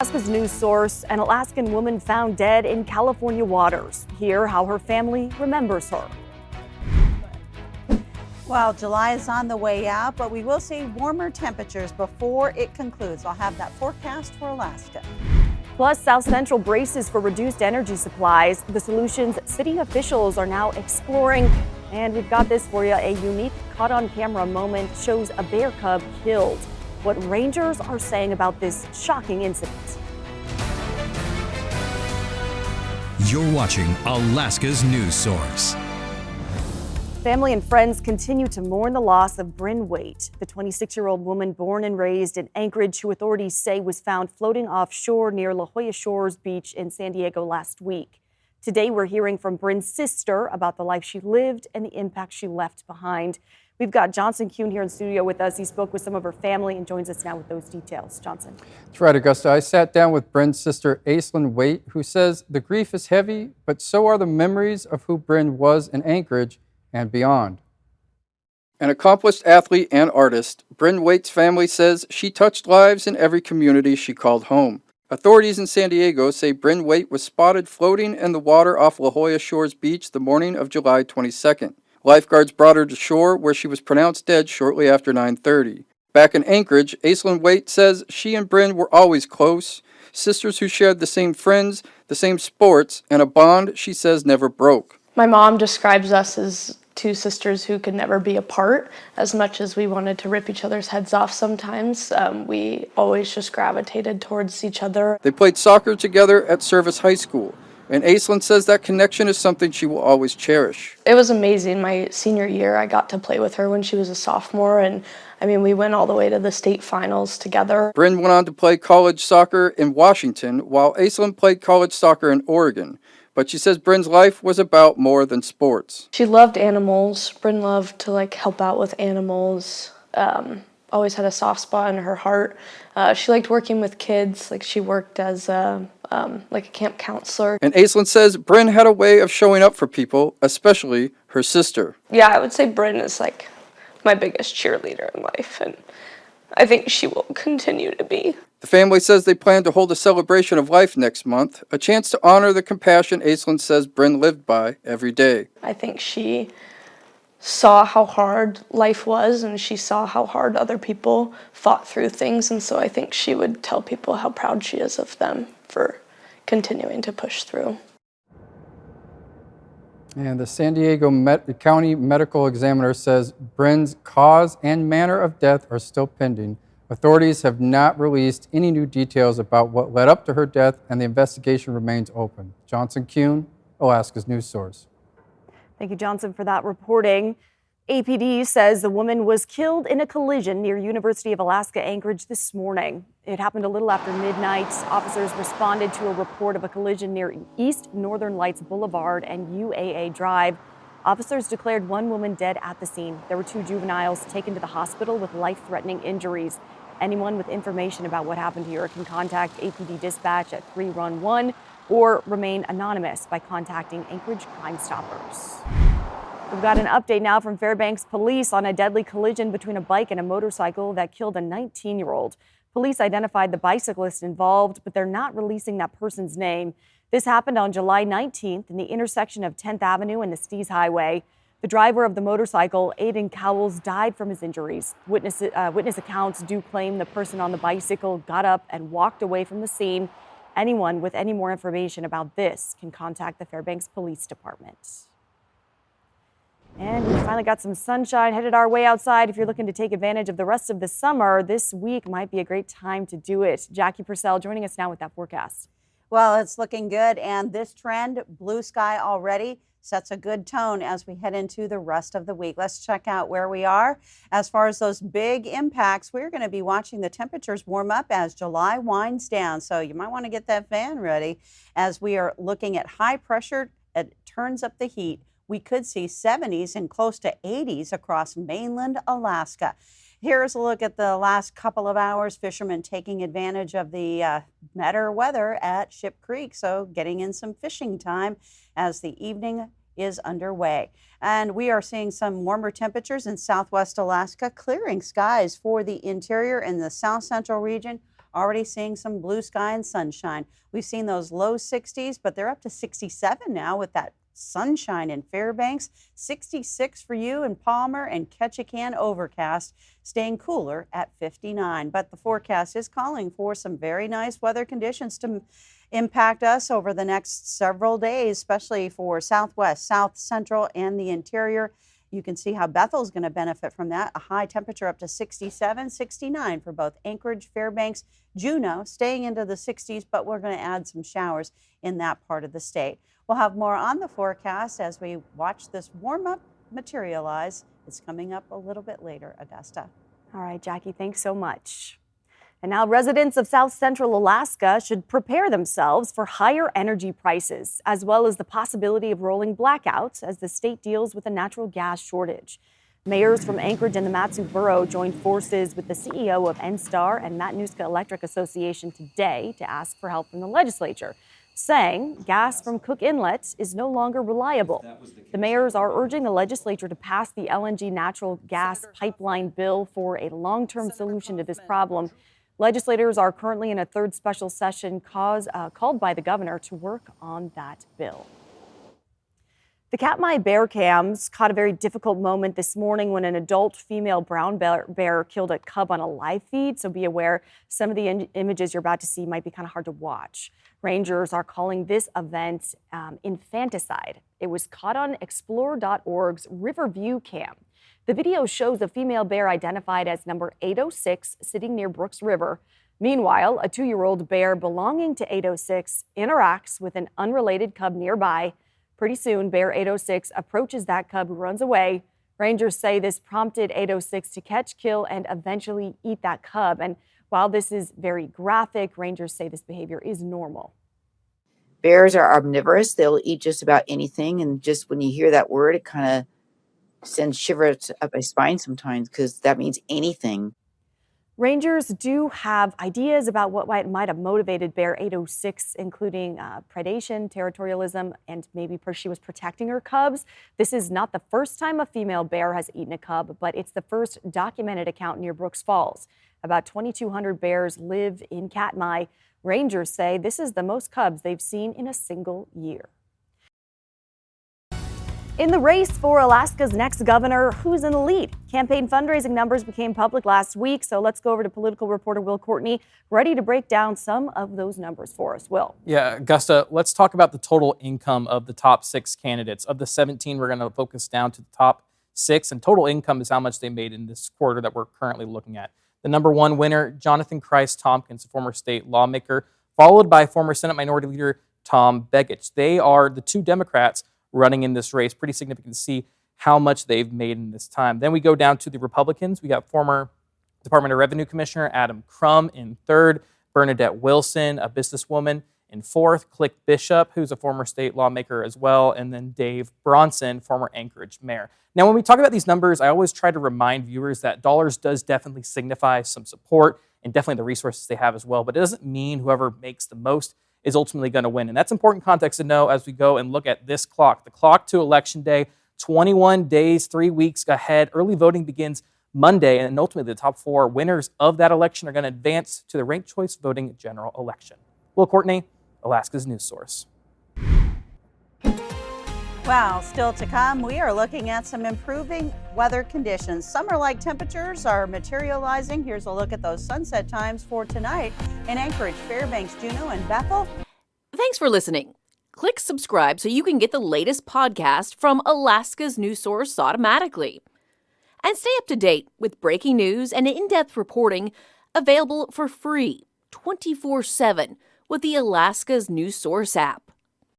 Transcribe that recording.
Alaska's news source, an Alaskan woman found dead in California waters. Hear how her family remembers her. Well, July is on the way out, but we will see warmer temperatures before it concludes. I'll have that forecast for Alaska. Plus, South Central braces for reduced energy supplies, the solutions city officials are now exploring. And we've got this for you. A unique caught-on-camera moment shows a bear cub killed. What rangers are saying about this shocking incident. You're watching Alaska's news source. Family and friends continue to mourn the loss of Bryn Waite, the 26-year-old woman born and raised in Anchorage, who authorities say was found floating offshore near La Jolla Shores Beach in San Diego last week. Today, we're hearing from Bryn's sister about the life she lived and the impact she left behind. We've got Johnson Kuhn here in studio with us. He spoke with some of her family and joins us now with those details. Johnson. That's right, Augusta. I sat down with Bryn's sister, Aislinn Waite, who says the grief is heavy, but so are the memories of who Bryn was in Anchorage and beyond. An accomplished athlete and artist, Bryn Waite's family says she touched lives in every community she called home. Authorities in San Diego say Bryn Waite was spotted floating in the water off La Jolla Shores Beach the morning of July 22nd. Lifeguards brought her to shore, where she was pronounced dead shortly after 9:30. Back in Anchorage, Aislinn Waite says she and Bryn were always close, sisters who shared the same friends, the same sports, and a bond she says never broke. My mom describes us as two sisters who could never be apart. As much as we wanted to rip each other's heads off sometimes, we always just gravitated towards each other. They played soccer together at Service High School, and Aislinn says that connection is something she will always cherish. It was amazing. My senior year, I got to play with her when she was a sophomore, and we went all the way to the state finals together. Bryn went on to play college soccer in Washington, while Aislinn played college soccer in Oregon. But she says Bryn's life was about more than sports. She loved animals. Bryn loved to help out with animals. Always had a soft spot in her heart. She liked working with kids. She worked as a camp counselor. And Aislinn says Bryn had a way of showing up for people, especially her sister. Yeah, I would say Bryn is my biggest cheerleader in life, and I think she will continue to be. The family says they plan to hold a celebration of life next month, a chance to honor the compassion Aislinn says Bryn lived by every day. I think she saw how hard life was, and she saw how hard other people fought through things, and so I think she would tell people how proud she is of them for continuing to push through. And the San Diego County Medical Examiner says Bryn's cause and manner of death are still pending. Authorities have not released any new details about what led up to her death, and the investigation remains open. Johnson Kuhn, Alaska's news source. Thank you, Johnson, for that reporting. APD says the woman was killed in a collision near University of Alaska Anchorage this morning. It happened a little after midnight. Officers responded to a report of a collision near East Northern Lights Boulevard and UAA Drive. Officers declared one woman dead at the scene. There were two juveniles taken to the hospital with life-threatening injuries. Anyone with information about what happened here can contact APD Dispatch at 311 or remain anonymous by contacting Anchorage Crime Stoppers. We've got an update now from Fairbanks Police on a deadly collision between a bike and a motorcycle that killed a 19-year-old. Police identified the bicyclist involved, but they're not releasing that person's name. This happened on July 19th in the intersection of 10th Avenue and the Stees Highway. The driver of the motorcycle, Aiden Cowles, died from his injuries. Witness accounts do claim the person on the bicycle got up and walked away from the scene. Anyone with any more information about this can contact the Fairbanks Police Department. And we finally got some sunshine headed our way outside. If you're looking to take advantage of the rest of the summer, this week might be a great time to do it. Jackie Purcell joining us now with that forecast. Well, it's looking good, and this trend, blue sky already, sets a good tone as we head into the rest of the week. Let's check out where we are. As far as those big impacts, we're going to be watching the temperatures warm up as July winds down. So you might want to get that fan ready as we are looking at high pressure. It turns up the heat. We could see 70s and close to 80s across mainland Alaska. Here's a look at the last couple of hours. Fishermen taking advantage of the better weather at Ship Creek, so getting in some fishing time as the evening is underway. And we are seeing some warmer temperatures in southwest Alaska, clearing skies for the interior and the south central region. already seeing some blue sky and sunshine. We've seen those low 60s, but they're up to 67 now with that sunshine in Fairbanks, 66 for you in Palmer, and Ketchikan overcast, staying cooler at 59. But the forecast is calling for some very nice weather conditions to impact us over the next several days, especially for Southwest, South Central, and the interior. You can see how Bethel's going to benefit from that. A high temperature up to 67, 69 for both Anchorage, Fairbanks, Juneau, staying into the 60s, but we're going to add some showers in that part of the state. We'll have more on the forecast as we watch this warm-up materialize. It's coming up a little bit later, Augusta. All right, Jackie, thanks so much. And now residents of South Central Alaska should prepare themselves for higher energy prices, as well as the possibility of rolling blackouts as the state deals with a natural gas shortage. Mayors from Anchorage and the Matsu Borough joined forces with the CEO of NSTAR and Matanuska Electric Association today to ask for help from the legislature, saying gas from Cook Inlet is no longer reliable. The mayors are urging the legislature to pass the LNG natural gas pipeline bill for a long-term solution to this problem. Legislators are currently in a third special session called by the governor to work on that bill. The Katmai bear cams caught a very difficult moment this morning when an adult female brown bear killed a cub on a live feed. So be aware, some of the images you're about to see might be kind of hard to watch. Rangers are calling this event infanticide. It was caught on explore.org's Riverview cam. The video shows a female bear identified as number 806 sitting near Brooks River. Meanwhile, a 2-year-old bear belonging to 806 interacts with an unrelated cub nearby. Pretty soon, bear 806 approaches that cub who runs away. Rangers say this prompted 806 to catch, kill, and eventually eat that cub. And while this is very graphic, rangers say this behavior is normal. Bears are omnivorous. They'll eat just about anything. And just when you hear that word, it kind of sends shivers up my spine sometimes because that means anything. Rangers do have ideas about what might have motivated bear 806, including predation, territorialism, and maybe she was protecting her cubs. This is not the first time a female bear has eaten a cub, but it's the first documented account near Brooks Falls. About 2,200 bears live in Katmai. Rangers say this is the most cubs they've seen in a single year. In the race for Alaska's next governor, who's in the lead? Campaign fundraising numbers became public last week, so let's go over to political reporter Will Courtney, ready to break down some of those numbers for us. Will. Yeah, Augusta, let's talk about the total income of the top 6 candidates. Of the 17, we're going to focus down to the top 6, and total income is how much they made in this quarter that we're currently looking at. The number 1 winner, Jonathan Christ Tompkins, a former state lawmaker, followed by former Senate Minority Leader Tom Begich. They are the 2 Democrats running in this race. Pretty significant to see how much they've made in this time. Then we go down to the Republicans. We got former Department of Revenue Commissioner Adam Crum in 3rd, Bernadette Wilson, a businesswoman, in 4th, Click Bishop, who's a former state lawmaker as well, and then Dave Bronson, former Anchorage mayor. Now, when we talk about these numbers, I always try to remind viewers that dollars does definitely signify some support and definitely the resources they have as well, but it doesn't mean whoever makes the most is ultimately going to win. And that's important context to know as we go and look at this clock. The clock to Election Day, 21 days, 3 weeks ahead. Early voting begins Monday, and ultimately the top 4 winners of that election are going to advance to the ranked choice voting general election. Will Courtney, Alaska's news source. Well, still to come, we are looking at some improving weather conditions. Summer-like temperatures are materializing. Here's a look at those sunset times for tonight in Anchorage, Fairbanks, Juneau, and Bethel. Thanks for listening. Click subscribe so you can get the latest podcast from Alaska's news source automatically. And stay up to date with breaking news and in-depth reporting available for free 24/7 with the Alaska's news source app.